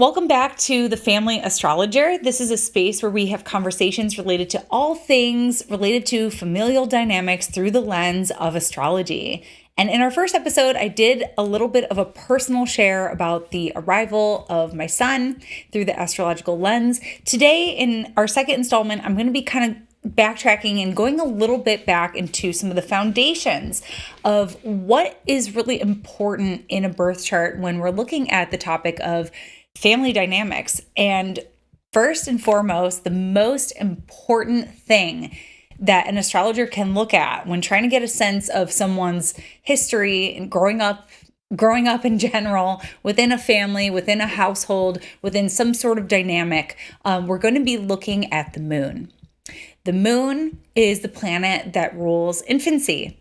Welcome back to the Family Astrologer. This is a space where we have conversations related to all things related to familial dynamics through the lens of astrology. And in our first episode, I did a little bit of a personal share about the arrival of my son through the astrological lens. Today, in our second installment, I'm going to be kind of backtracking and going a little bit back into some of the foundations of what is really important in a birth chart when we're looking at the topic of family dynamics. And first and foremost, the most important thing that an astrologer can look at when trying to get a sense of someone's history and growing up in general, within a family, within a household, within some sort of dynamic, we're going to be looking at the moon. The moon is the planet that rules infancy.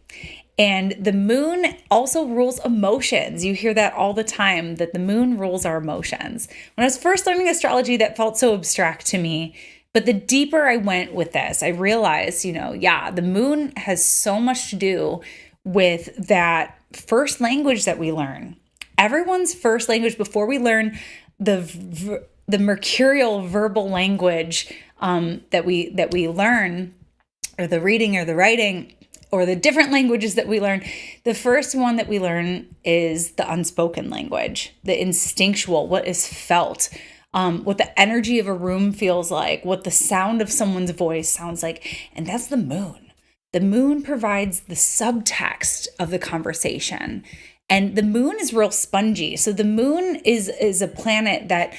And the moon also rules emotions. You hear that all the time, that the moon rules our emotions. When I was first learning astrology, that felt so abstract to me. But the deeper I went with this, I realized, the moon has so much to do with that first language that we learn. Everyone's first language before we learn the mercurial verbal language that we learn, or the reading or the writing, or the different languages that we learn, the first one that we learn is the unspoken language, the instinctual, what is felt, what the energy of a room feels like, what the sound of someone's voice sounds like. And that's the moon. The moon provides the subtext of the conversation. And the moon is real spongy. So the moon is a planet that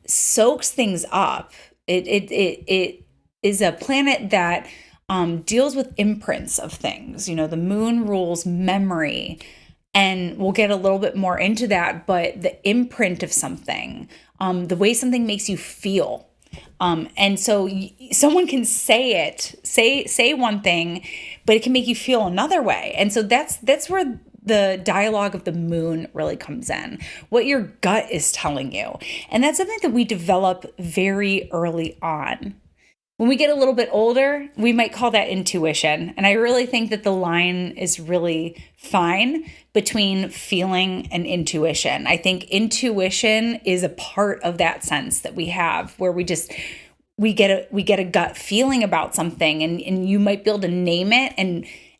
soaks things up. It is a planet that deals with imprints of things. The moon rules memory, and we'll get a little bit more into that, but the imprint of something, the way something makes you feel. And so someone can say one thing, but it can make you feel another way. And so that's where the dialogue of the moon really comes in, what your gut is telling you. And that's something that we develop very early on. When we get a little bit older, we might call that intuition. And I really think that the line is really fine between feeling and intuition. I think intuition is a part of that sense that we have, where we get a gut feeling about something, and you might be able to name it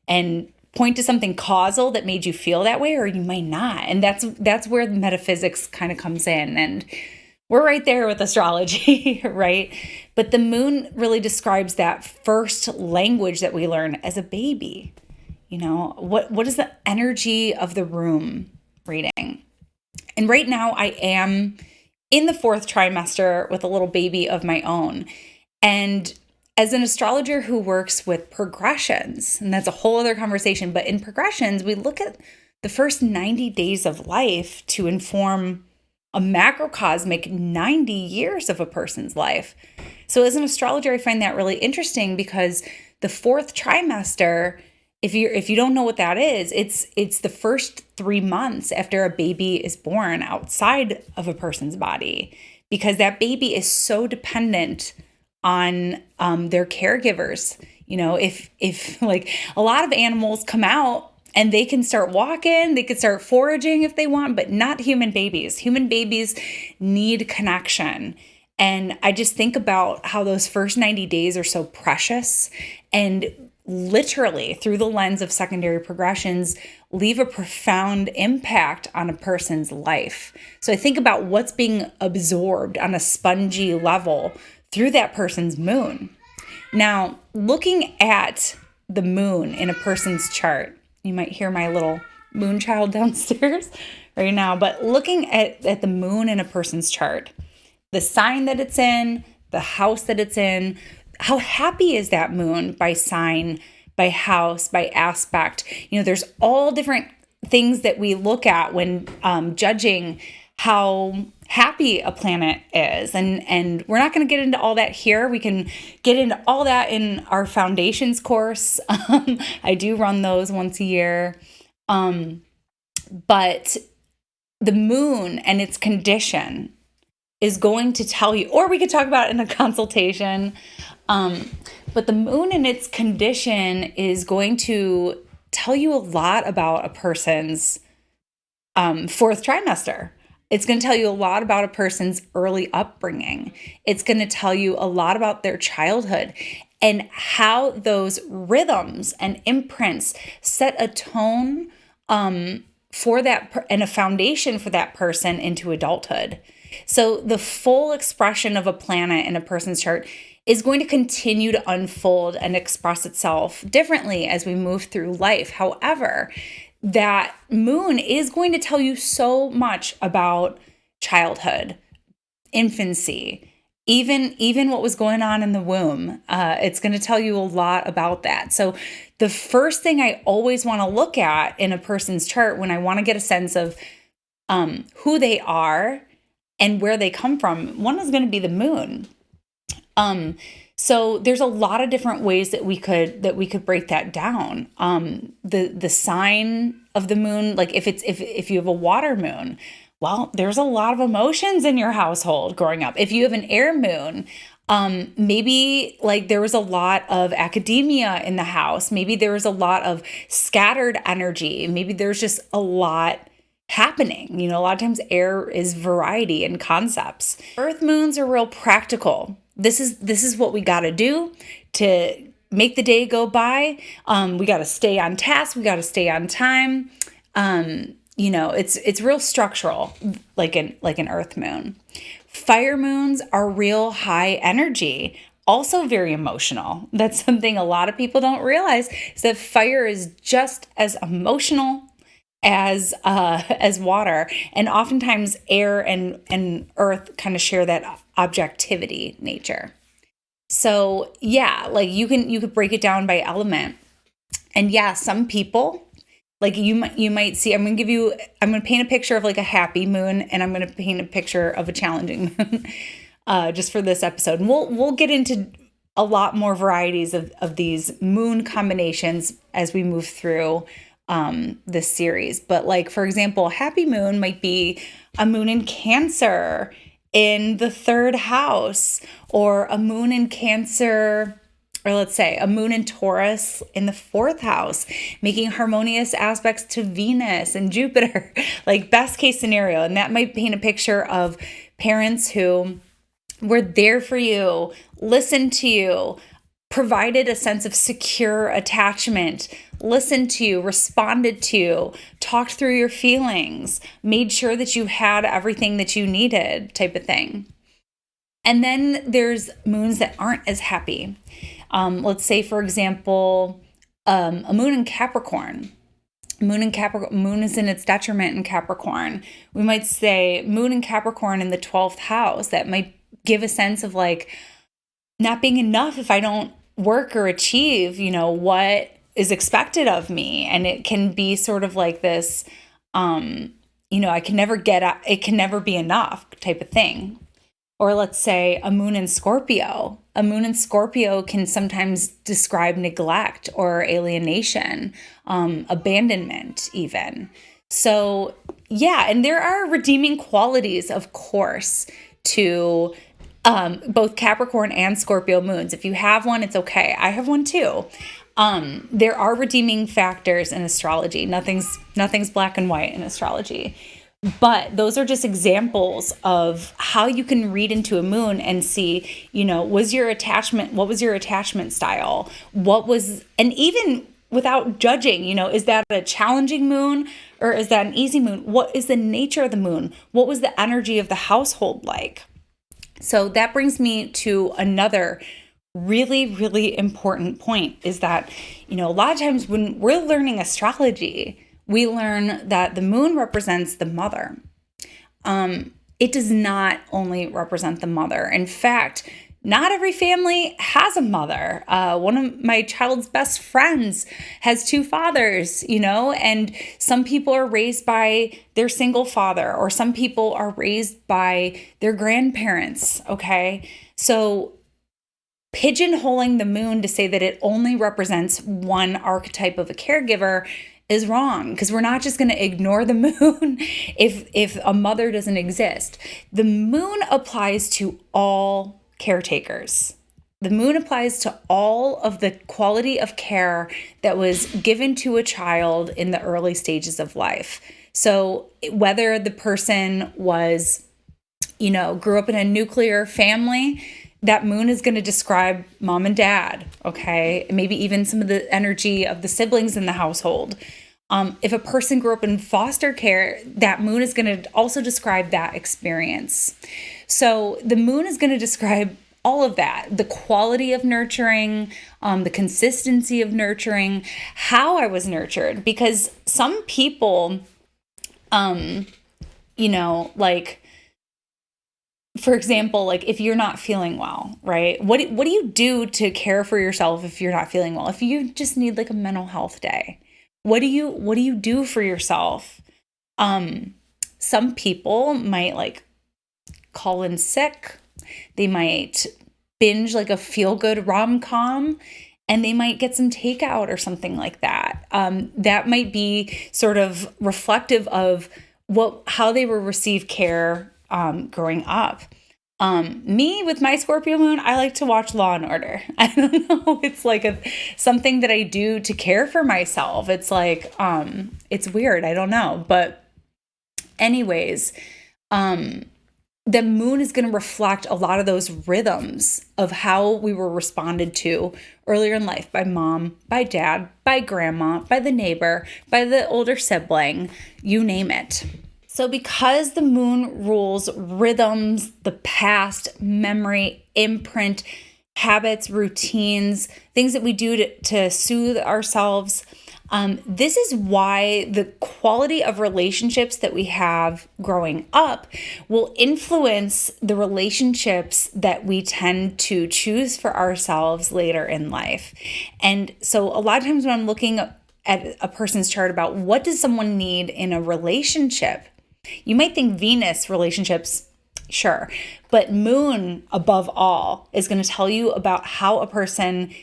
and point to something causal that made you feel that way, or you might not. And that's where the metaphysics kind of comes in. And we're right there with astrology, right? But the moon really describes that first language that we learn as a baby. What is the energy of the room reading? And right now I am in the 4th trimester with a little baby of my own. And as an astrologer who works with progressions, and that's a whole other conversation, but in progressions, we look at the first 90 days of life to inform a macrocosmic 90 years of a person's life. So as an astrologer, I find that really interesting, because the 4th trimester, if you don't know what that is, it's the first 3 months after a baby is born outside of a person's body, because that baby is so dependent on their caregivers. If like a lot of animals come out and they can start walking, they could start foraging if they want, but not human babies. Human babies need connection. And I just think about how those first 90 days are so precious, and literally through the lens of secondary progressions leave a profound impact on a person's life. So I think about what's being absorbed on a spongy level through that person's moon. Now, looking at the moon in a person's chart, you might hear my little moon child downstairs right now, but looking at the moon in a person's chart, the sign that it's in, the house that it's in, how happy is that moon by sign, by house, by aspect? There's all different things that we look at when judging how happy a planet is. And we're not going to get into all that here. We can get into all that in our foundations course. I do run those once a year. But the moon and its condition is going to tell you, or we could talk about it in a consultation. But the moon and its condition is going to tell you a lot about a person's 4th trimester. It's going to tell you a lot about a person's early upbringing. It's going to tell you a lot about their childhood and how those rhythms and imprints set a tone for that and a foundation for that person into adulthood. So the full expression of a planet in a person's chart is going to continue to unfold and express itself differently as we move through life. However, that moon is going to tell you so much about childhood, infancy, even what was going on in the womb. It's going to tell you a lot about that. So the first thing I always want to look at in a person's chart when I want to get a sense of who they are and where they come from, one is going to be the moon. So there's a lot of different ways that we could break that down. The sign of the moon, like if you have a water moon, well, there's a lot of emotions in your household growing up. If you have an air moon, maybe like there was a lot of academia in the house. Maybe there was a lot of scattered energy. Maybe there's just a lot happening. A lot of times air is variety and concepts. Earth moons are real practical. This is what we got to do to make the day go by. We got to stay on task. We got to stay on time. It's real structural, like an earth moon. Fire moons are real high energy, also very emotional. That's something a lot of people don't realize, is that fire is just as emotional as water, and oftentimes air and earth kind of share that objectivity nature. So yeah, like you could break it down by element, and yeah, some people, like you might see. I'm gonna paint a picture of like a happy moon, and I'm gonna paint a picture of a challenging moon, just for this episode. And we'll get into a lot more varieties of these moon combinations as we move through this series. But like, for example, happy moon might be a moon in Cancer in the 3rd house, or a moon in Cancer, or let's say a moon in Taurus in the 4th house, making harmonious aspects to Venus and Jupiter, like best case scenario. And that might paint a picture of parents who were there for you, listened to you, provided a sense of secure attachment, listened to you, responded to you, talked through your feelings, made sure that you had everything that you needed, type of thing. And then there's moons that aren't as happy. Let's say, for example, a moon in Capricorn. Moon is in its detriment in Capricorn. We might say moon in Capricorn in the 12th house. That might give a sense of like not being enough if I don't work or achieve, what is expected of me. And it can be sort of like this, I can never it can never be enough type of thing. Or let's say a moon in Scorpio. A moon in Scorpio can sometimes describe neglect or alienation, abandonment even. So yeah, and there are redeeming qualities, of course, to both Capricorn and Scorpio moons. If you have one, it's okay. I have one too. There are redeeming factors in astrology. Nothing's black and white in astrology. But those are just examples of how you can read into a moon and see, what was your attachment style? And even without judging, is that a challenging moon or is that an easy moon? What is the nature of the moon? What was the energy of the household like? So that brings me to another really, really important point, is that, a lot of times when we're learning astrology, we learn that the moon represents the mother. It does not only represent the mother. In fact, not every family has a mother. One of my child's best friends has 2 fathers, and some people are raised by their single father, or some people are raised by their grandparents, okay? So pigeonholing the moon to say that it only represents one archetype of a caregiver is wrong, because we're not just going to ignore the moon if a mother doesn't exist. The moon applies to all caretakers. The moon applies to all of the quality of care that was given to a child in the early stages of life. So whether the person was, grew up in a nuclear family, that moon is going to describe mom and dad, okay? Maybe even some of the energy of the siblings in the household. If a person grew up in foster care, that moon is going to also describe that experience. So the moon is going to describe all of that, the quality of nurturing, the consistency of nurturing, how I was nurtured. Because some people, like, for example, like if you're not feeling well, right? What do you do to care for yourself if you're not feeling well? If you just need like a mental health day, what do you do for yourself? Some people might like call in sick. They might binge like a feel-good rom-com, and they might get some takeout or something like that. That might be sort of reflective of how they will receive care growing up. Me with my Scorpio moon, I like to watch Law and Order. I don't know. It's like something that I do to care for myself. It's like, it's weird. I don't know. But anyways, the moon is going to reflect a lot of those rhythms of how we were responded to earlier in life by mom, by dad, by grandma, by the neighbor, by the older sibling, you name it. So because the moon rules rhythms, the past, memory, imprint, habits, routines, things that we do to soothe ourselves, this is why the quality of relationships that we have growing up will influence the relationships that we tend to choose for ourselves later in life. And so a lot of times when I'm looking at a person's chart about what does someone need in a relationship, you might think Venus relationships, sure, but moon above all is going to tell you about how a person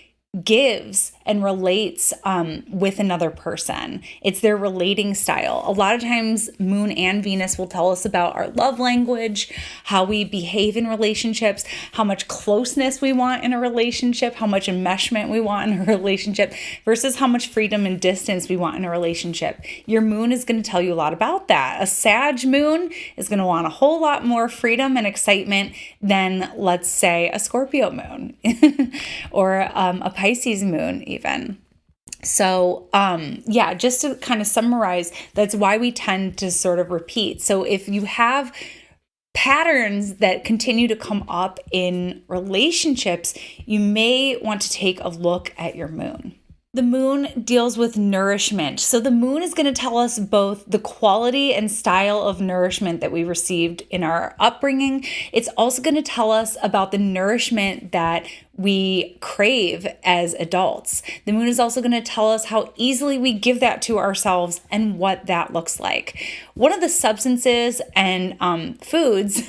gives and relates with another person. It's their relating style. A lot of times moon and Venus will tell us about our love language, how we behave in relationships, how much closeness we want in a relationship, how much enmeshment we want in a relationship versus how much freedom and distance we want in a relationship. Your moon is going to tell you a lot about that. A Sag moon is going to want a whole lot more freedom and excitement than, let's say, a Scorpio moon or a Pisces moon even. So, just to kind of summarize, that's why we tend to sort of repeat. So if you have patterns that continue to come up in relationships, you may want to take a look at your moon. The moon deals with nourishment. So the moon is going to tell us both the quality and style of nourishment that we received in our upbringing. It's also going to tell us about the nourishment that we crave as adults. The moon is also going to tell us how easily we give that to ourselves and what that looks like. One of the substances and foods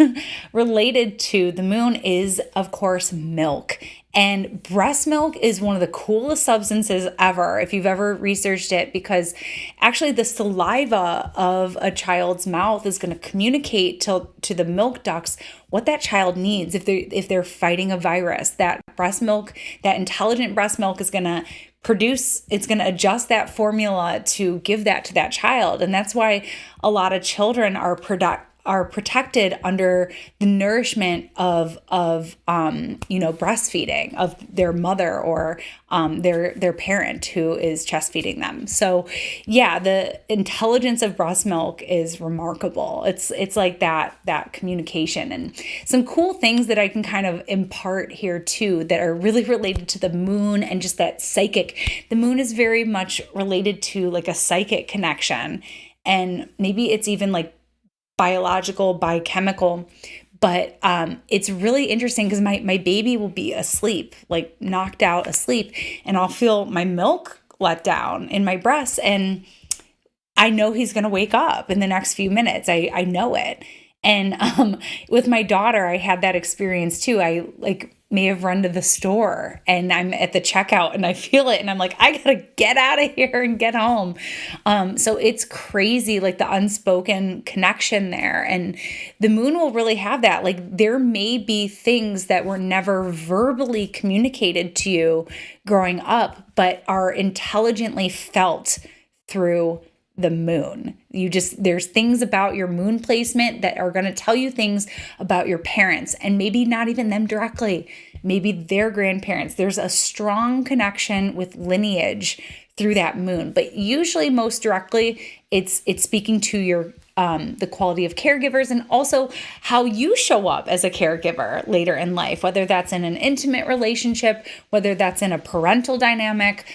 related to the moon is, of course, milk. And breast milk is one of the coolest substances ever, if you've ever researched it, because actually the saliva of a child's mouth is going to communicate to the milk ducts what that child needs if they're fighting a virus. That breast milk, that intelligent breast milk is going to it's going to adjust that formula to give that to that child. And that's why a lot of children are protected under the nourishment of breastfeeding of their mother or their parent who is chest feeding them. So the intelligence of breast milk is remarkable. It's like that communication, and some cool things that I can kind of impart here too that are really related to the moon and just that psychic. The moon is very much related to like a psychic connection, and maybe it's even like biological, biochemical, but it's really interesting because my baby will be asleep, like knocked out asleep, and I'll feel my milk let down in my breast, and I know he's going to wake up in the next few minutes. I know it. And with my daughter, I had that experience too. I may have run to the store and I'm at the checkout and I feel it and I'm like, I gotta get out of here and get home. So it's crazy, like the unspoken connection there. And the moon will really have that. Like there may be things that were never verbally communicated to you growing up, but are intelligently felt through the moon. There's things about your moon placement that are going to tell you things about your parents, and maybe not even them directly, maybe their grandparents. There's a strong connection with lineage through that moon, but usually most directly it's speaking to your the quality of caregivers, and also how you show up as a caregiver later in life, whether that's in an intimate relationship, whether that's in a parental dynamic,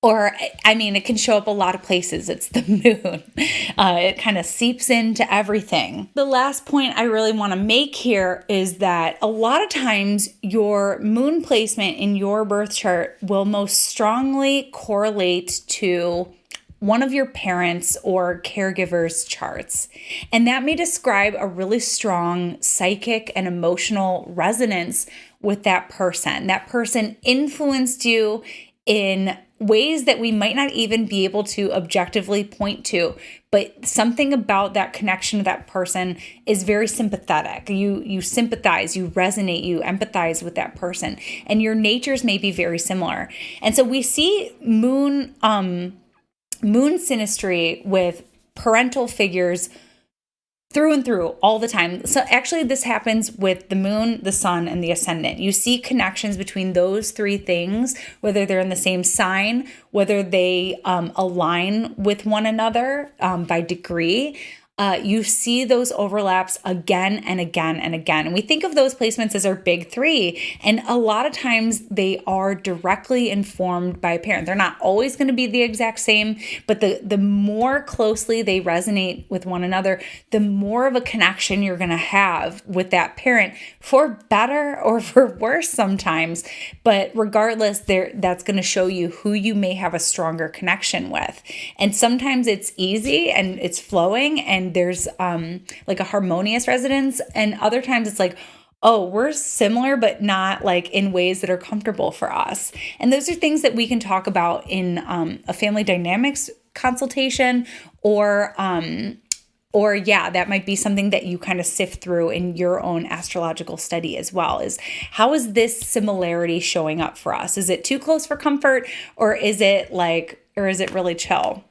or, I mean, it can show up a lot of places. It's the moon. It kind of seeps into everything. The last point I really want to make here is that a lot of times your moon placement in your birth chart will most strongly correlate to one of your parents' or caregivers' charts. And that may describe a really strong psychic and emotional resonance with that person. That person influenced you in ways that we might not even be able to objectively point to, but something about that connection to that person is very sympathetic. You sympathize, you resonate, you empathize with that person, and your natures may be very similar. And so we see moon synastry with parental figures through and through all the time. So actually this happens with the moon, the sun, and the ascendant. You see connections between those three things, whether they're in the same sign, whether they align with one another by degree. You see those overlaps again and again and again. And we think of those placements as our big three. And a lot of times they are directly informed by a parent. They're not always going to be the exact same, but the more closely they resonate with one another, the more of a connection you're going to have with that parent, for better or for worse sometimes. But regardless, that's going to show you who you may have a stronger connection with. And sometimes it's easy and it's flowing and there's like a harmonious resonance, and other times it's like, oh, we're similar, but not like in ways that are comfortable for us. And those are things that we can talk about in a family dynamics consultation, or that might be something that you kind of sift through in your own astrological study as well, is how is this similarity showing up for us? Is it too close for comfort, or is it really chill?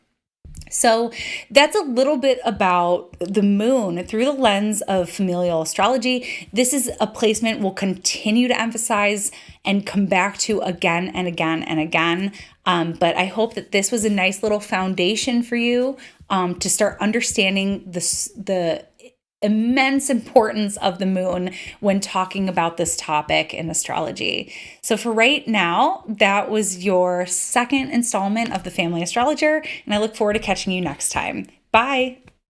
So that's a little bit about the moon through the lens of familial astrology. This is a placement we'll continue to emphasize and come back to again and again and again. But I hope that this was a nice little foundation for you to start understanding the immense importance of the moon when talking about this topic in astrology. So for right now, that was your second installment of the Family Astrologer, and I look forward to catching you next time. Bye.